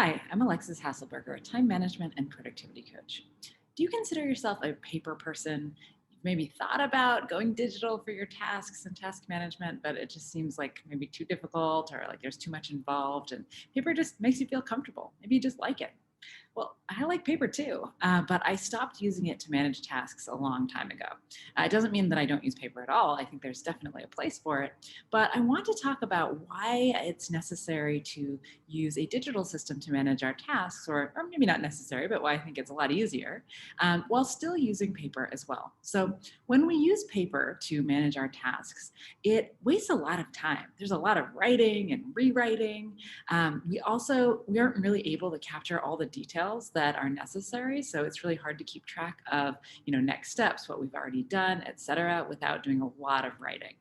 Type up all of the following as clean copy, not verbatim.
Hi, I'm Alexis Hasselberger, a time management and productivity coach. Do you consider yourself a paper person? You've maybe thought about going digital for your tasks and task management, but it just seems like maybe too difficult or like there's too much involved, and paper just makes you feel comfortable. Maybe you just like it. Well, I like paper too, but I stopped using it to manage tasks a long time ago. It doesn't mean that I don't use paper at all. I think there's definitely a place for it. But I want to talk about why it's necessary to use a digital system to manage our tasks, or maybe not necessary, but why I think it's a lot easier, while still using paper as well. So when we use paper to manage our tasks, it wastes a lot of time. There's a lot of writing and rewriting. We aren't really able to capture all the details that are necessary, so it's really hard to keep track of next steps, what we've already done, etc., without doing a lot of writing.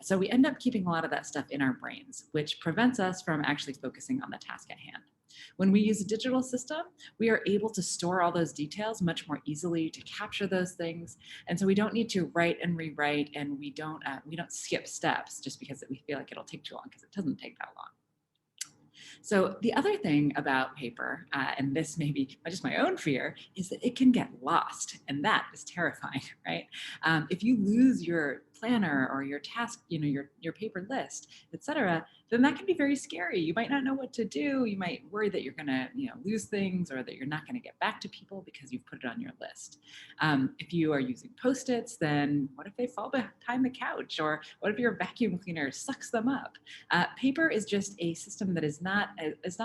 So we end up keeping a lot of that stuff in our brains, which prevents us from actually focusing on the task at hand. When we use a digital system, we are able to store all those details much more easily, to capture those things, and so we don't need to write and rewrite, and we don't skip steps just because we feel like it'll take too long, because it doesn't take that long. So the other thing about paper, and this may be just my own fear, is that it can get lost, and that is terrifying, right? If you lose your planner or your task, your paper list, etc., then that can be very scary. You might not know what to do. You might worry that you're going to, lose things, or that you're not going to get back to people because you've put it on your list. If you are using Post-its, then what if they fall behind the couch, or what if your vacuum cleaner sucks them up? Paper is just a system that is not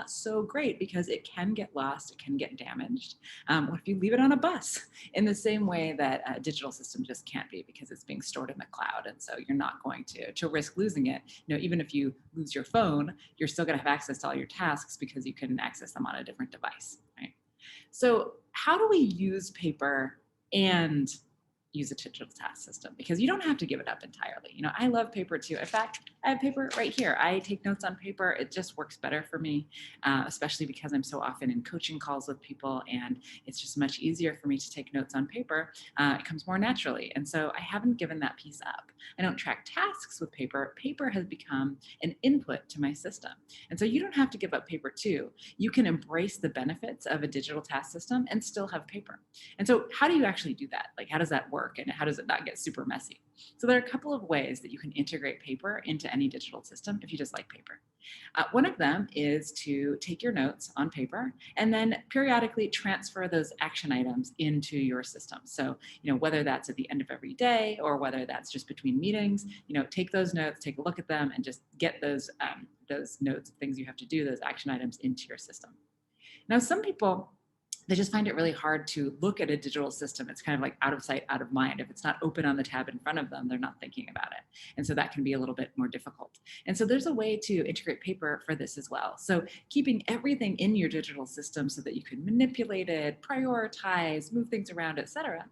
so great because it can get lost, it can get damaged. What if you leave it on a bus? In the same way that a digital system just can't be, because it's being stored in the cloud, and so you're not going to risk losing it. Even if you lose your phone, you're still going to have access to all your tasks because you can access them on a different device, right? So how do we use paper and use a digital task system? Because you don't have to give it up entirely. I love paper too. In fact, I have paper right here. I take notes on paper. It just works better for me, especially because I'm so often in coaching calls with people, and it's just much easier for me to take notes on paper. It comes more naturally. And so I haven't given that piece up. I don't track tasks with paper. Paper has become an input to my system. And so you don't have to give up paper too. You can embrace the benefits of a digital task system and still have paper. And so how do you actually do that? Like, how does that work, and how does it not get super messy? So there are a couple of ways that you can integrate paper into any digital system if you just like paper. One of them is to take your notes on paper and then periodically transfer those action items into your system. So, whether that's at the end of every day or whether that's just between meetings, take those notes, take a look at them, and just get those notes of things you have to do, those action items, into your system. Now, some people, they just find it really hard to look at a digital system. It's kind of like out of sight, out of mind. If it's not open on the tab in front of them, they're not thinking about it. And so that can be a little bit more difficult. And so there's a way to integrate paper for this as well. So keeping everything in your digital system so that you can manipulate it, prioritize, move things around, etc.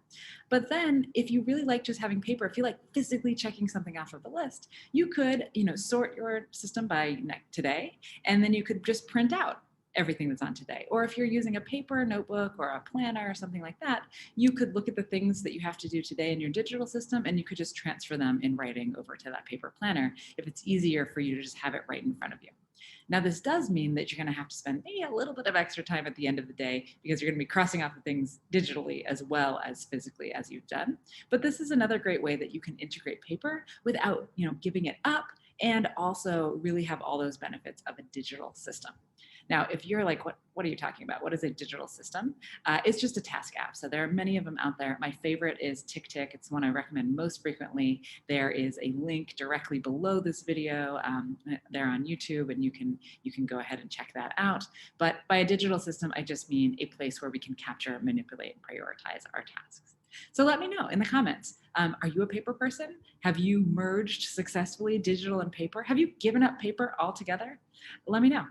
But then if you really like just having paper, if you like physically checking something off of the list, you could, sort your system by today, and then you could just print out everything that's on today. Or if you're using a paper notebook or a planner or something like that, you could look at the things that you have to do today in your digital system, and you could just transfer them in writing over to that paper planner if it's easier for you to just have it right in front of you. Now, this does mean that you're going to have to spend maybe a little bit of extra time at the end of the day, because you're going to be crossing off the things digitally as well as physically as you've done. But this is another great way that you can integrate paper without, giving it up, and also really have all those benefits of a digital system. Now, if you're like, what are you talking about? What is a digital system? It's just a task app. So there are many of them out there. My favorite is TickTick. It's the one I recommend most frequently. There is a link directly below this video. There on YouTube, and you can go ahead and check that out. But by a digital system, I just mean a place where we can capture, manipulate, and prioritize our tasks. So let me know in the comments. Are you a paper person? Have you merged successfully digital and paper? Have you given up paper altogether? Let me know.